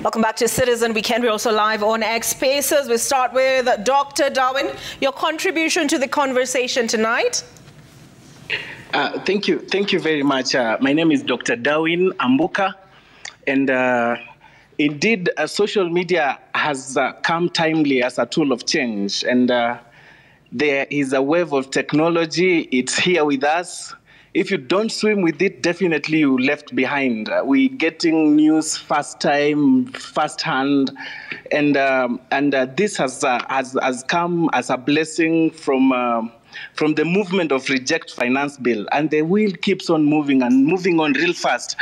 Welcome back to Citizen Weekend. We're also live on X Spaces. We start with Dr. Darwin. Your contribution to the conversation tonight? Thank you very much. My name is Dr. Darwin Ambuka, and indeed, social media has come timely as a tool of change, and there is a wave of technology. It's here with us. If you don't swim with it, definitely you're left behind. We're getting news first time, first hand, and this has come as a blessing from the movement of Reject Finance Bill, and the wheel keeps on moving and moving on real fast.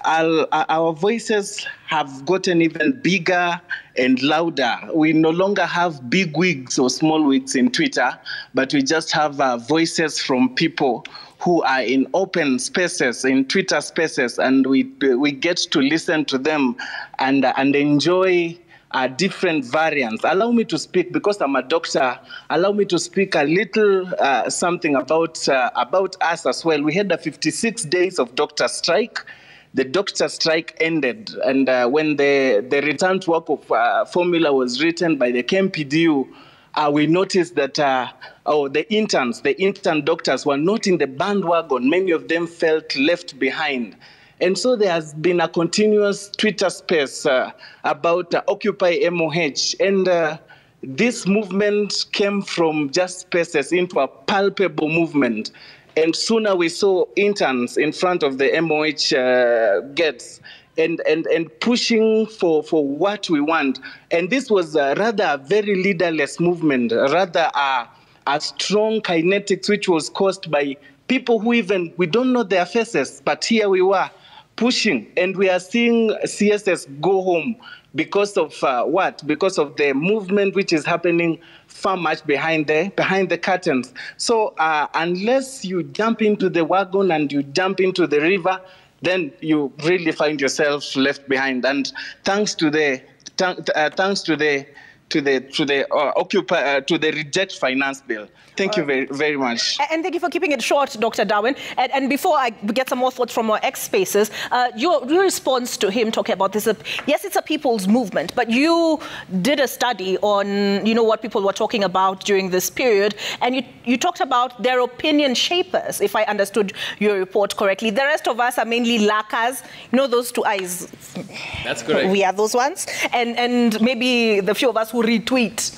Our voices have gotten even bigger and louder. We no longer have big wigs or small wigs in Twitter, but we just have voices from people who are in open spaces, in Twitter spaces, and we get to listen to them and enjoy different variants. Allow me to speak, because I'm a doctor, allow me to speak a little something about us as well. We had 56 days of doctor strike. The doctor strike ended, and when the return to work of formula was written by the KMPDU, we noticed that the intern doctors were not in the bandwagon. Many of them felt left behind. And so there has been a continuous Twitter space about Occupy MOH. And this movement came from just spaces into a palpable movement. And sooner we saw interns in front of the MOH gates and pushing for what we want. And this was rather a very leaderless movement, rather a strong kinetics which was caused by people who we don't know their faces, but here we were pushing, and we are seeing CSS go home because of what? Because of the movement which is happening far much behind the curtains. So unless you jump into the wagon and you jump into the river, then you really find yourself left behind. And thanks to the Reject Finance Bill. Thank you very much. And thank you for keeping it short, Dr. Darwin. And before I get some more thoughts from our X Spaces, your response to him talking about this, yes, it's a people's movement, but you did a study on, what people were talking about during this period, and you talked about their opinion shapers, if I understood your report correctly. The rest of us are mainly lacquers, those two eyes. That's correct. We are those ones. And maybe the few of us who retweet.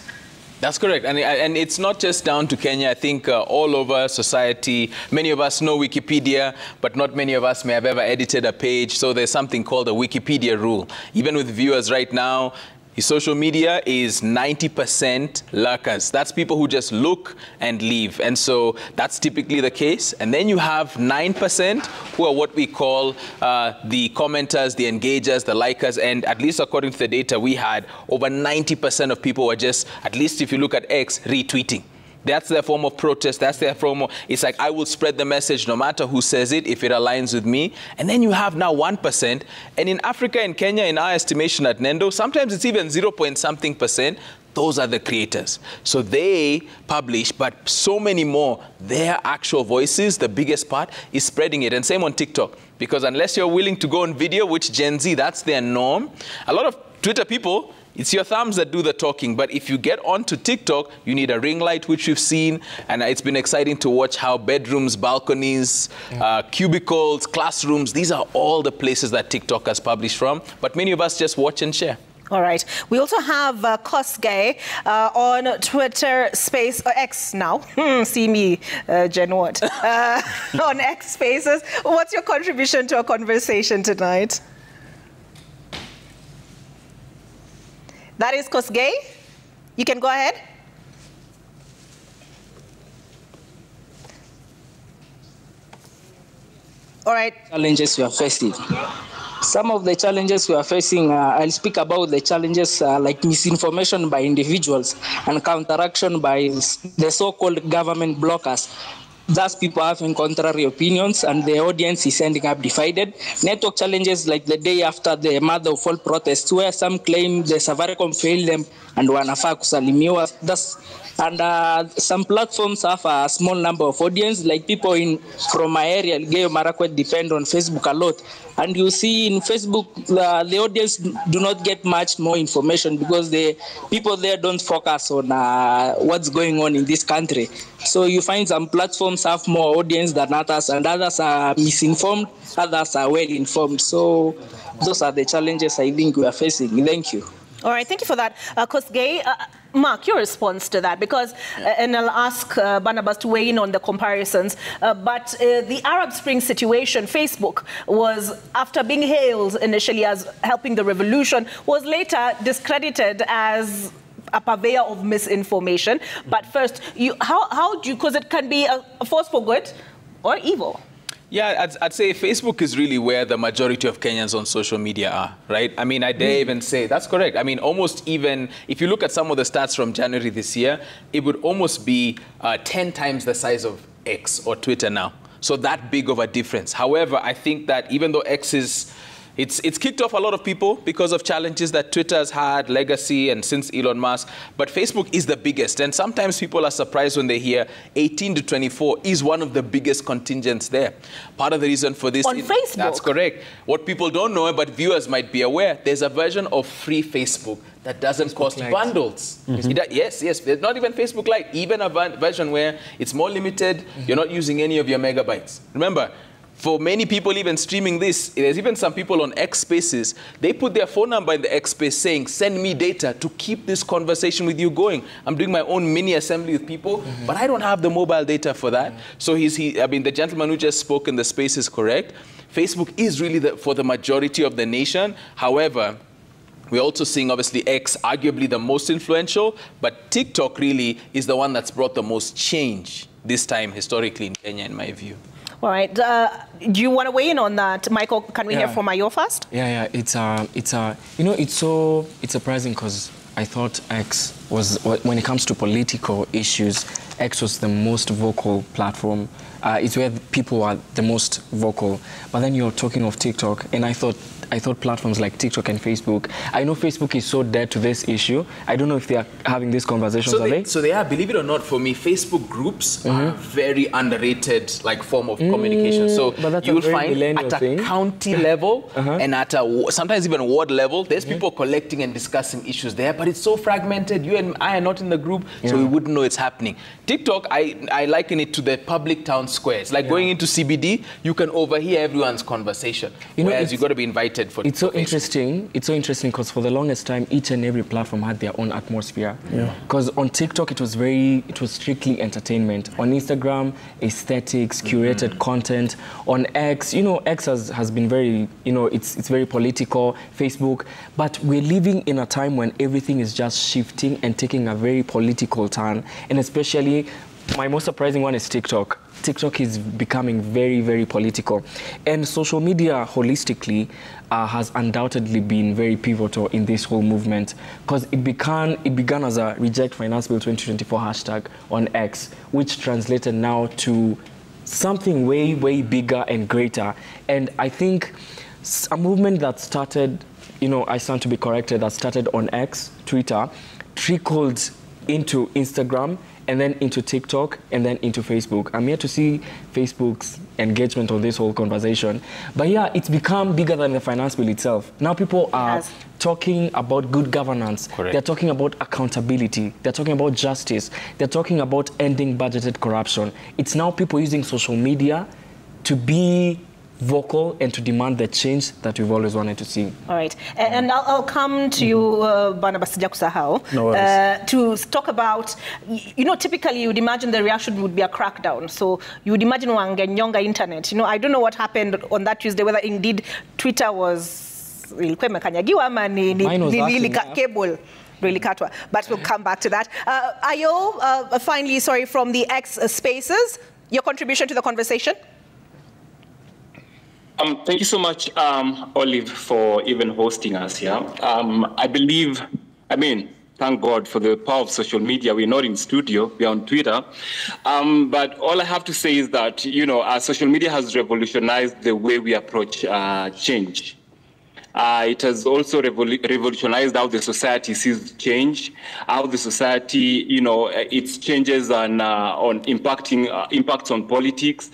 That's correct. And it's not just down to Kenya. I think all over society, many of us know Wikipedia, but not many of us may have ever edited a page. So there's something called a Wikipedia rule. Even with viewers right now, social media is 90% lurkers. That's people who just look and leave. And so that's typically the case. And then you have 9% who are what we call the commenters, the engagers, the likers. And at least according to the data we had, over 90% of people were just, at least if you look at X, retweeting. That's their form of protest. That's their form of, it's like, I will spread the message no matter who says it, if it aligns with me. And then you have now 1%. And in Africa and Kenya, in our estimation at Nendo, sometimes it's even 0.something%. Those are the creators. So they publish, but so many more, their actual voices, the biggest part, is spreading it. And same on TikTok. Because unless you're willing to go on video, which Gen Z, that's their norm. A lot of Twitter people, it's your thumbs that do the talking. But if you get onto TikTok, you need a ring light, which we've seen. And it's been exciting to watch how bedrooms, balconies, cubicles, classrooms, these are all the places that TikTok has published from. But many of us just watch and share. All right. We also have Kosgei on Twitter Space, X now. See me, Jen Watt. On X Spaces. What's your contribution to our conversation tonight? That is Kosgei. You can go ahead. All right. Challenges we are facing. Some of the challenges we are facing, I'll speak about the challenges like misinformation by individuals and counteraction by the so-called government blockers. Thus, people having contrary opinions and the audience is ending up divided. Network challenges like the day after the mother of all protests, where some claim the Safaricom failed them and wanafaa kusalimiwa. And some platforms have a small number of audience, like people from my area, Elgeyo Marakwet, depend on Facebook a lot. And you see in Facebook, the audience do not get much more information because the people there don't focus on what's going on in this country. So you find some platforms have more audience than others, and others are misinformed, others are well informed. So those are the challenges I think we are facing. Thank you. All right, thank you for that. Kosgei, Mark, your response to that, because, and I'll ask Barnabas to weigh in on the comparisons, but the Arab Spring situation, Facebook was, after being hailed initially as helping the revolution, was later discredited as a purveyor of misinformation. But first, how do you, because it can be a force for good or evil. Yeah, I'd say Facebook is really where the majority of Kenyans on social media are, right? I mean, I dare even say, that's correct. I mean, almost even, if you look at some of the stats from January this year, it would almost be 10 times the size of X or Twitter now. So that big of a difference. However, I think that even though X is, it's kicked off a lot of people because of challenges that Twitter has had, legacy, and since Elon Musk. But Facebook is the biggest. And sometimes people are surprised when they hear 18 to 24 is one of the biggest contingents there. Part of the reason for this... On Facebook? That's correct. What people don't know, but viewers might be aware, there's a version of free Facebook that doesn't cost bundles. Yes, there's not even Facebook Lite. Even a version where it's more limited, you're not using any of your megabytes. Remember, for many people even streaming this, there's even some people on X Spaces, they put their phone number in the X Space saying, send me data to keep this conversation with you going. I'm doing my own mini assembly with people, but I don't have the mobile data for that. So I mean, the gentleman who just spoke in the space is correct. Facebook is really for the majority of the nation. However, we're also seeing, obviously, X, arguably the most influential, but TikTok really is the one that's brought the most change this time historically in Kenya, in my view. All right. Do you want to weigh in on that, Michael? Can we hear from Ayo first? Yeah. It's surprising because I thought X was, when it comes to political issues, X was the most vocal platform. It's where people are the most vocal. But then you're talking of TikTok, and I thought platforms like TikTok and Facebook, I know Facebook is so dead to this issue. I don't know if they are having these conversations, So they are, believe it or not, for me, Facebook groups are a very underrated form of communication. So you will find at a county level and at a, sometimes even ward level, there's people collecting and discussing issues there, but it's so fragmented. You and I are not in the group, so we wouldn't know it's happening. TikTok, I liken it to the public town square. It's like going into CBD, you can overhear everyone's conversation, whereas you've got to be invited. It's so interesting. It's so interesting because for the longest time, each and every platform had their own atmosphere. Because on TikTok, it was strictly entertainment. On Instagram, aesthetics, curated content. On X, X has been very, it's very political. Facebook, but we're living in a time when everything is just shifting and taking a very political turn. And especially, my most surprising one is TikTok. TikTok is becoming very, very political. And social media, holistically, has undoubtedly been very pivotal in this whole movement because it began as a Reject Finance Bill 2024 hashtag on X, which translated now to something way, way bigger and greater. And I think a movement that started, I stand to be corrected, that started on X, Twitter, trickled into Instagram, and then into TikTok, and then into Facebook. I'm here to see Facebook's engagement on this whole conversation. But yeah, it's become bigger than the finance bill itself. Now people are talking about good governance. They're talking about accountability. They're talking about justice. They're talking about ending budgeted corruption. It's now people using social media to be vocal and to demand the change that we've always wanted to see. All right. And I'll come to you, Barnabas Sijakusahau, to talk about, typically you would imagine the reaction would be a crackdown. So you would imagine wangenyonga internet. I don't know what happened on that Tuesday, whether indeed Twitter was cable. Really katwa. But we'll come back to that. Ayo, finally, sorry, from the X Spaces, your contribution to the conversation? Thank you so much, Olive, for even hosting us here. Thank God for the power of social media. We're not in studio, we're on Twitter. But all I have to say is that, social media has revolutionized the way we approach change. It has also revolutionized how the society sees change, how the society, its changes on impacts on politics,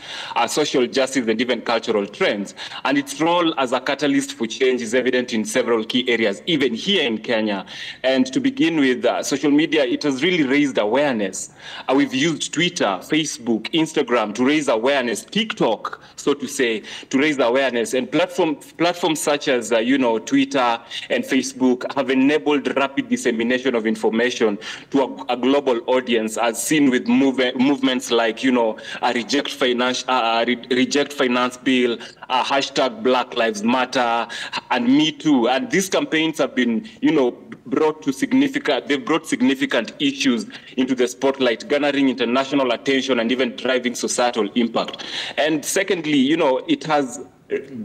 social justice, and even cultural trends. And its role as a catalyst for change is evident in several key areas, even here in Kenya. And to begin with, social media, it has really raised awareness. We've used Twitter, Facebook, Instagram to raise awareness, TikTok, so to say, to raise awareness. And platforms such as Twitter and Facebook have enabled rapid dissemination of information to a global audience, as seen with movements like, a reject finance bill, hashtag Black Lives Matter, and Me Too. And these campaigns have been, brought significant issues into the spotlight, garnering international attention and even driving societal impact. And secondly, it has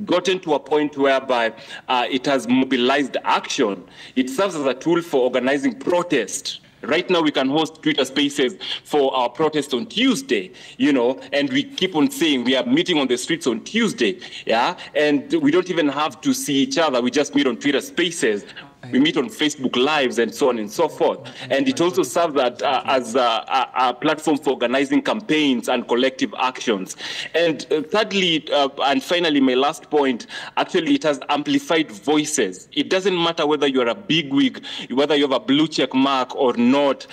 gotten to a point whereby it has mobilized action. It serves as a tool for organizing protest. Right now, we can host Twitter Spaces for our protest on Tuesday, and we keep on saying we are meeting on the streets on Tuesday, and we don't even have to see each other. We just meet on Twitter Spaces. We meet on Facebook Lives and so on and so forth. And it also serves as a platform for organizing campaigns and collective actions. And thirdly, and finally, my last point, actually, it has amplified voices. It doesn't matter whether you're a bigwig, whether you have a blue check mark or not,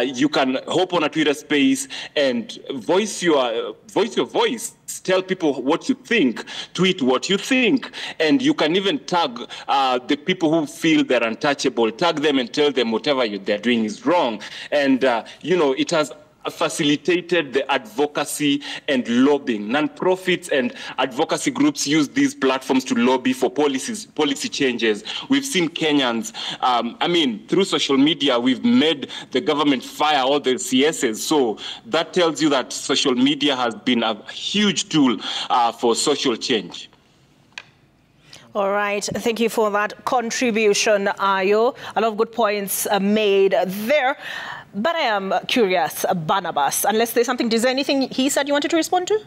you can hop on a Twitter space and voice your voice. Tell people what you think, tweet what you think, and you can even tag the people who feel they're untouchable, tag them and tell them whatever they're doing is wrong. And, it has facilitated the advocacy and lobbying. Non-profits and advocacy groups use these platforms to lobby for policy changes. We've seen Kenyans, through social media, we've made the government fire all the CSs. So that tells you that social media has been a huge tool for social change. All right. Thank you for that contribution, Ayo. A lot of good points made there. But I am curious, Barnabas, unless there's something, is there anything he said you wanted to respond to?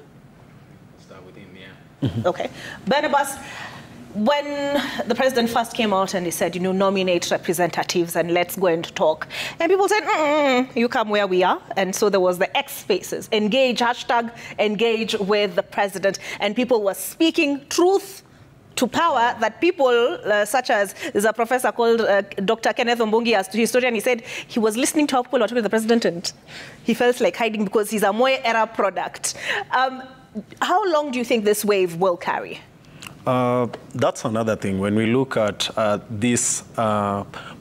Start with him, yeah. Okay. Barnabas, when the president first came out and he said, nominate representatives and let's go and talk, and people said, you come where we are. And so there was the X Spaces, engage, hashtag engage with the president. And people were speaking truth to power that people such as, there's a professor called Dr. Kenneth Ombungi, as historian, he said he was listening to how people were talking to the president and he felt like hiding because he's a Moe era product. How long do you think this wave will carry? That's another thing. When we look at these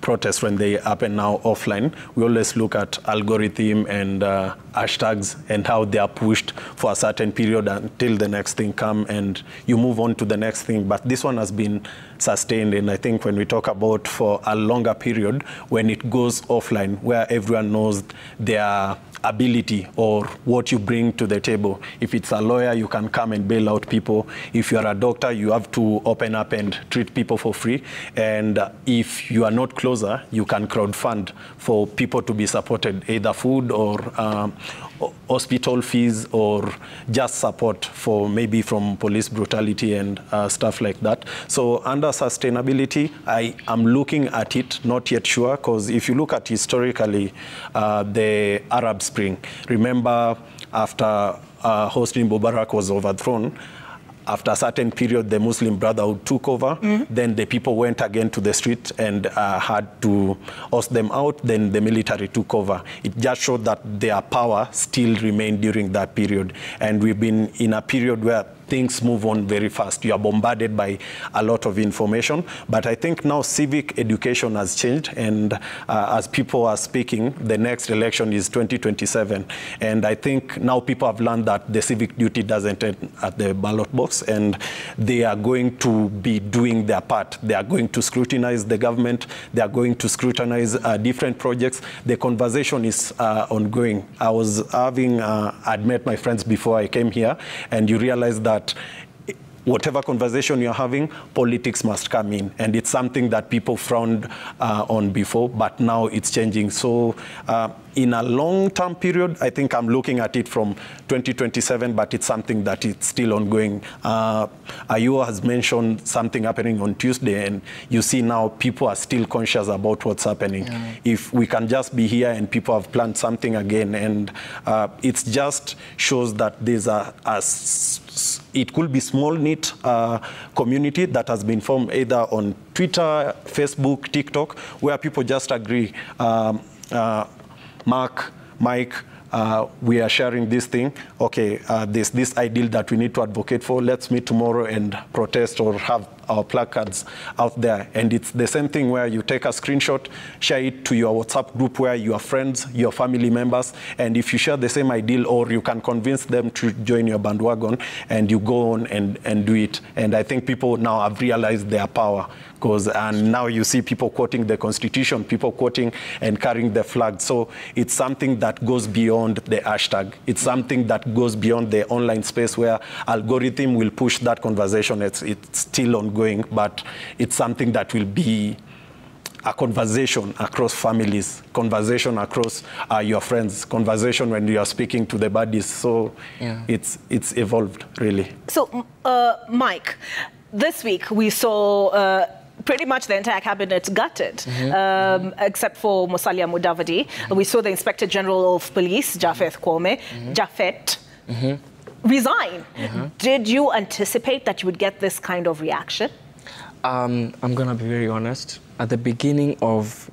protests, when they happen now offline, we always look at algorithm and hashtags and how they are pushed for a certain period until the next thing come and you move on to the next thing. But this one has been sustained, and I think when we talk about for a longer period, when it goes offline, where everyone knows their ability or what you bring to the table. If it's a lawyer, you can come and bail out people. If you are a doctor, you have to open up and treat people for free. And if you are not closer, you can crowdfund for people to be supported, either food or hospital fees or just support for maybe from police brutality and stuff like that. So under sustainability, I am looking at it, not yet sure, because if you look at historically the Arab Spring, remember after Hosni Mubarak was overthrown, after a certain period, the Muslim Brotherhood took over. Then the people went again to the street and had to host them out. Then the military took over. It just showed that their power still remained during that period. And we've been in a period where things move on very fast. You are bombarded by a lot of information. But I think now civic education has changed. And as people are speaking, the next election is 2027. And I think now people have learned that the civic duty doesn't end at the ballot box. And they are going to be doing their part. They are going to scrutinize the government. They are going to scrutinize different projects. The conversation is ongoing. I was having, I'd met my friends before I came here, and you realize that whatever conversation you're having, politics must come in. And it's something that people frowned on before, but now it's changing. So in a long-term period, I think I'm looking at it from 2027, but it's something that it's still ongoing. Ayo has mentioned something happening on Tuesday, and you see now people are still conscious about what's happening. Yeah. If we can just be here and people have planned something again, and it just shows that there's it could be small knit community that has been formed either on Twitter, Facebook, TikTok, where people just agree. Mark, Mike, we are sharing this thing. Okay, there's this ideal that we need to advocate for. Let's meet tomorrow and protest or have our placards out there. And it's the same thing where you take a screenshot, share it to your WhatsApp group where your friends, your family members, and if you share the same ideal, or you can convince them to join your bandwagon, and you go on and do it. And I think people now have realized their power. And now you see people quoting the Constitution, people quoting and carrying the flag. So it's something that goes beyond the hashtag. It's something that goes beyond the online space where algorithm will push that conversation. It's still ongoing, but it's something that will be a conversation across families, conversation across your friends, conversation when you are speaking to the buddies. So yeah, it's evolved, really. So, Mike, this week we saw pretty much the entire cabinet gutted, except for Musalia Mudavadi. We saw the Inspector General of Police, Japhet Kwame, resign. Did you anticipate that you would get this kind of reaction? I'm going to be very honest. At the beginning of,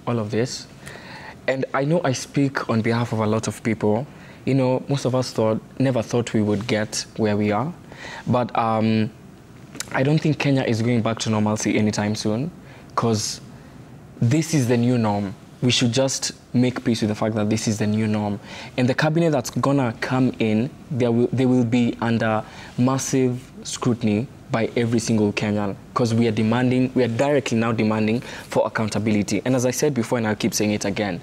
all of this, and I know I speak on behalf of a lot of people, most of us never thought we would get where we are. But I don't think Kenya is going back to normalcy anytime soon, because this is the new norm. We should just make peace with the fact that this is the new norm. And the cabinet that's gonna come in, they will be under massive scrutiny by every single Kenyan, because we are directly now demanding for accountability. And as I said before, and I'll keep saying it again,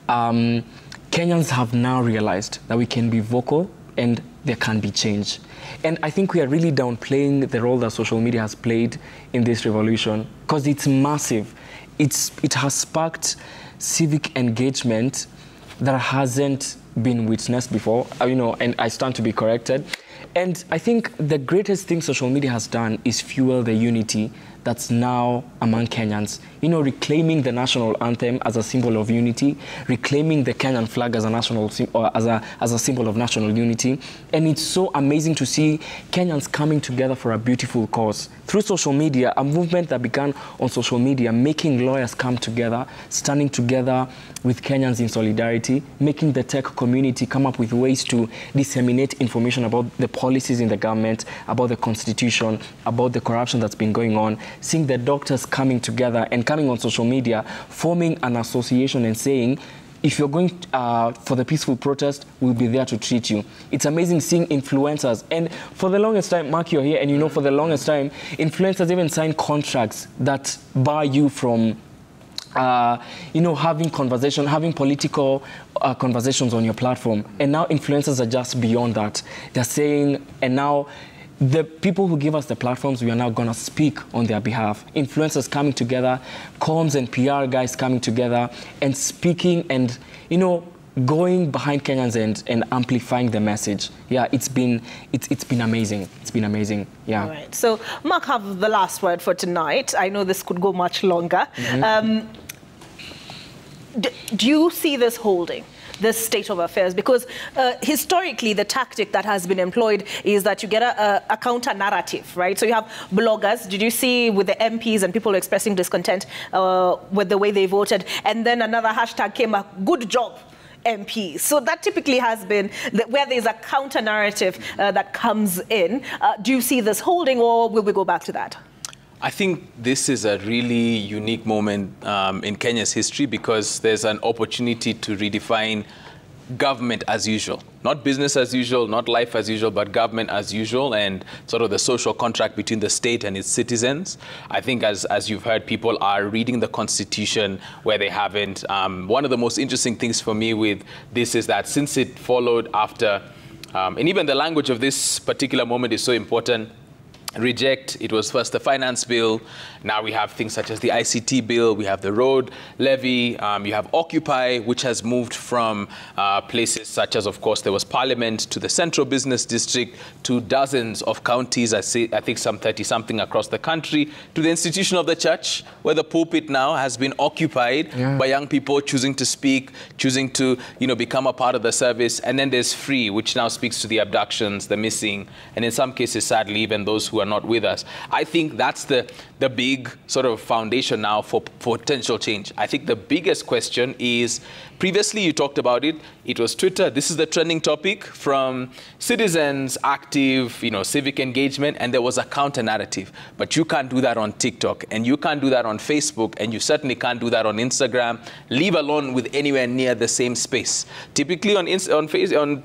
Kenyans have now realized that we can be vocal and there can be change. And I think we are really downplaying the role that social media has played in this revolution, because it's massive. It has sparked civic engagement that hasn't been witnessed before, and I stand to be corrected. And I think the greatest thing social media has done is fuel the unity that's now among Kenyans. Reclaiming the national anthem as a symbol of unity, reclaiming the Kenyan flag as a national as a symbol of national unity. And it's so amazing to see Kenyans coming together for a beautiful cause. Through social media, a movement that began on social media, making lawyers come together, standing together with Kenyans in solidarity, making the tech community come up with ways to disseminate information about the policies in the government, about the constitution, about the corruption that's been going on, seeing the doctors coming together and coming on social media, forming an association and saying, if you're going for the peaceful protest, we'll be there to treat you. It's amazing seeing influencers. And for the longest time, Mark, you're here, and for the longest time, influencers even sign contracts that bar you from having political conversations on your platform. And now influencers are just beyond that. They're saying, and now the people who give us the platforms, we are now going to speak on their behalf. Influencers coming together, comms and PR guys coming together and speaking and, going behind Kenyans and amplifying the message. Yeah, it's been amazing. It's been amazing. Yeah. All right. So, Mark, have the last word for tonight. I know this could go much longer. Do you see this holding, this state of affairs? Because historically, the tactic that has been employed is that you get a counter narrative, right? So you have bloggers. Did you see with the MPs and people expressing discontent with the way they voted? And then another hashtag came up, good job, MPs. So that typically has been where there's a counter narrative that comes in. Do you see this holding, or will we go back to that? I think this is a really unique moment in Kenya's history, because there's an opportunity to redefine government as usual. Not business as usual, not life as usual, but government as usual, and sort of the social contract between the state and its citizens. I think as you've heard, people are reading the Constitution where they haven't. One of the most interesting things for me with this is that since it followed after, and even the language of this particular moment is so important, reject. It was first the finance bill. Now we have things such as the ICT bill. We have the road levy. You have Occupy, which has moved from places such as, of course, there was Parliament to the Central Business District to dozens of counties, I think some 30-something across the country, to the institution of the church, where the pulpit now has been occupied by young people choosing to speak, choosing to, become a part of the service. And then there's Free, which now speaks to the abductions, the missing, and in some cases, sadly, even those who are not with us. I think that's the big sort of foundation now for potential change. I think the biggest question is, previously you talked about it, it was Twitter. This is the trending topic from citizens, active, civic engagement, and there was a counter narrative. But you can't do that on TikTok, and you can't do that on Facebook, and you certainly can't do that on Instagram, leave alone with anywhere near the same space. Typically on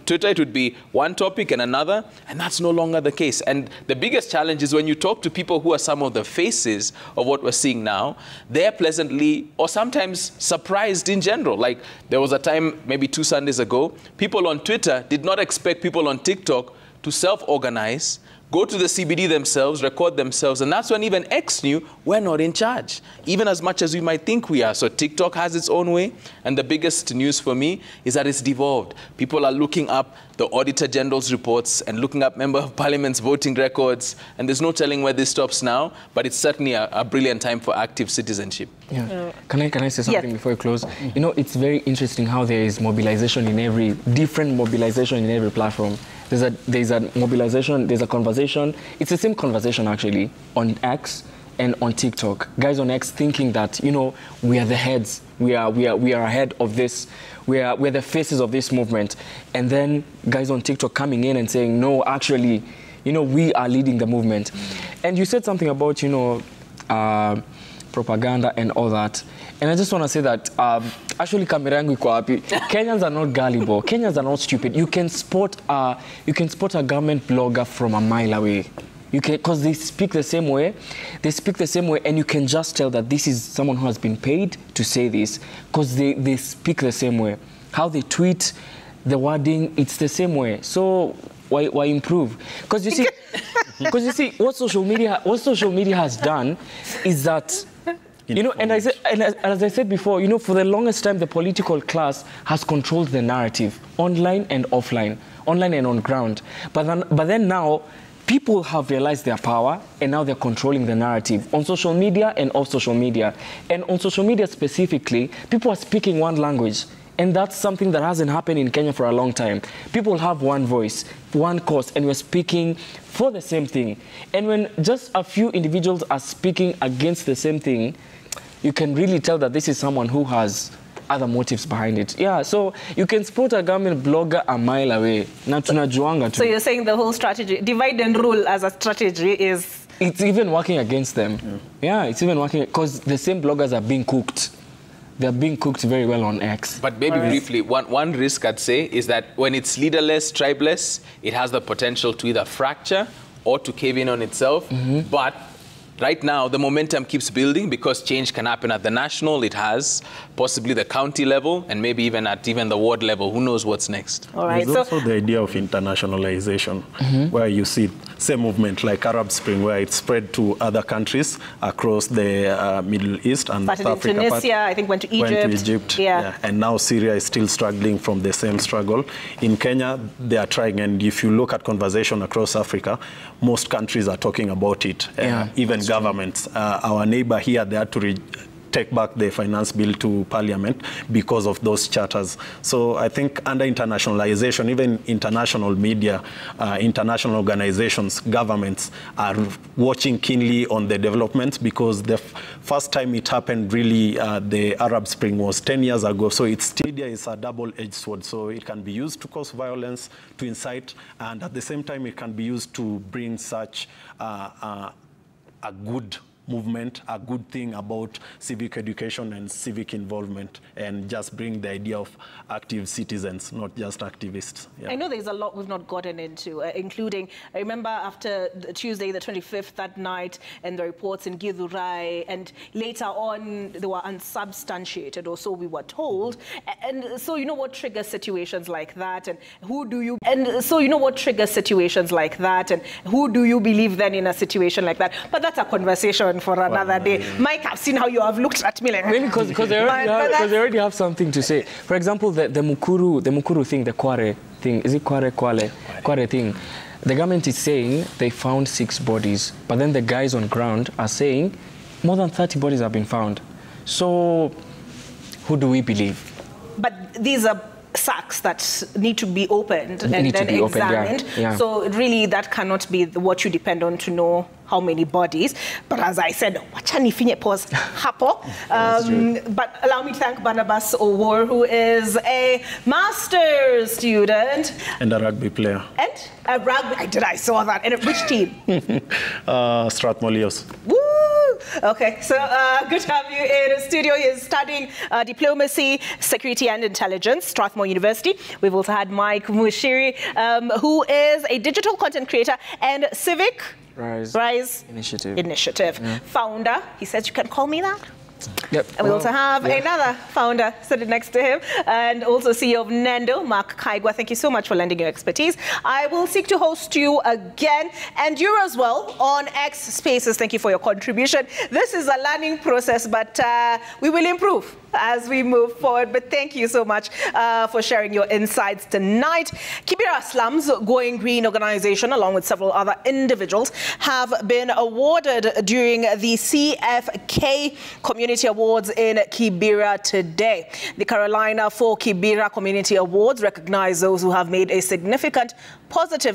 Twitter, it would be one topic and another, and that's no longer the case. And the biggest challenge is when you talk to people who are some of the faces of what we're seeing now, they're pleasantly or sometimes surprised in general. Like, there was a time, maybe 2 Sundays ago, people on Twitter did not expect people on TikTok to self-organize, go to the CBD themselves, record themselves, and that's when even X knew we're not in charge, even as much as we might think we are. So TikTok has its own way, and the biggest news for me is that it's devolved. People are looking up the Auditor General's reports and looking up Member of Parliament's voting records, and there's no telling where this stops now, but it's certainly a brilliant time for active citizenship. Yeah. Can I say something before you close? It's very interesting how there is mobilization in different mobilization in every platform. There's a mobilization, there's a conversation. It's the same conversation actually on X and on TikTok. Guys on X thinking that, we are the heads. We are ahead of this. We're the faces of this movement. And then guys on TikTok coming in and saying, no, actually, we are leading the movement. And you said something about, propaganda and all that. And I just want to say that actually kamera yangu iko wapi? Kenyans are not gullible. Kenyans are not stupid. You can spot a government blogger from a mile away. Because they speak the same way. They speak the same way, and you can just tell that this is someone who has been paid to say this, because they speak the same way. How they tweet, the wording, it's the same way. So why improve? Because you see, what social media has done is that, and as I said before, for the longest time, the political class has controlled the narrative, online and offline, online and on ground. But then now, people have realized their power, and now they're controlling the narrative on social media and off social media. And on social media specifically, people are speaking one language. And that's something that hasn't happened in Kenya for a long time. People have one voice, one cause, and we're speaking for the same thing. And when just a few individuals are speaking against the same thing, you can really tell that this is someone who has other motives behind it. Yeah, so you can spot a government blogger a mile away. So you're saying the whole strategy, divide and rule as a strategy is... It's even working against them. Yeah, it's even working because the same bloggers are being cooked. They're being cooked very well on X. But maybe briefly, one risk I'd say is that when it's leaderless, tribeless, it has the potential to either fracture or to cave in on itself. But right now, the momentum keeps building because change can happen at the national. It has possibly the county level and maybe even at the ward level. Who knows what's next? All right. There's also the idea of internationalization, where you see same movement like Arab Spring, where it spread to other countries across the Middle East and North Africa. Started in Tunisia, I think went to Egypt. Yeah. And now Syria is still struggling from the same struggle. In Kenya, they are trying, and if you look at conversation across Africa, most countries are talking about it. Even governments. Our neighbor here, they had to take back the finance bill to parliament because of those charters. So I think under internationalization, even international media, international organizations, governments are watching keenly on the developments, because the first time it happened really, the Arab Spring was 10 years ago. So media is a double-edged sword. So it can be used to cause violence, to incite, and at the same time it can be used to bring such a good movement a good thing about civic education and civic involvement, and just bring the idea of active citizens, not just activists. Yeah. I know there's a lot we've not gotten into, including, I remember after Tuesday the 25th that night, and the reports in Githurai, and later on they were unsubstantiated, or so we were told. And so you know what triggers situations like that, and who do you believe then in a situation like that? But that's a conversation for another day. Mike, I've seen how you have looked at me like maybe because they already have something to say. For example, the Mukuru thing, the Kware thing, is it Kware thing? The government is saying they found 6 bodies, but then the guys on ground are saying more than 30 bodies have been found. So who do we believe? But these are sacks that need to be opened and then examined. Yeah. So really that cannot be what you depend on to know how many bodies. But as I said, but allow me to thank Barnabas Owor, who is a master's student. And a rugby player. And a rugby, I saw that. And which team? Strathmore Leos. Woo! Okay, so good to have you in the studio. He is studying diplomacy, security and intelligence, Strathmore University. We've also had Mike Mushiri, who is a digital content creator and civic Rise Initiative founder. He says you can call me that. Yep. And we also have another founder sitting next to him, and also CEO of Nendo, Mark Kaigwa. Thank you so much for lending your expertise. I will seek to host you again, and you as well, on X Spaces. Thank you for your contribution. This is a learning process, but we will improve as we move forward. But thank you so much for sharing your insights tonight. Kibera Slums Going Green organization, along with several other individuals, have been awarded during the CFK Community Awards in Kibera today. The Carolina for Kibera Community Awards recognize those who have made a significant positive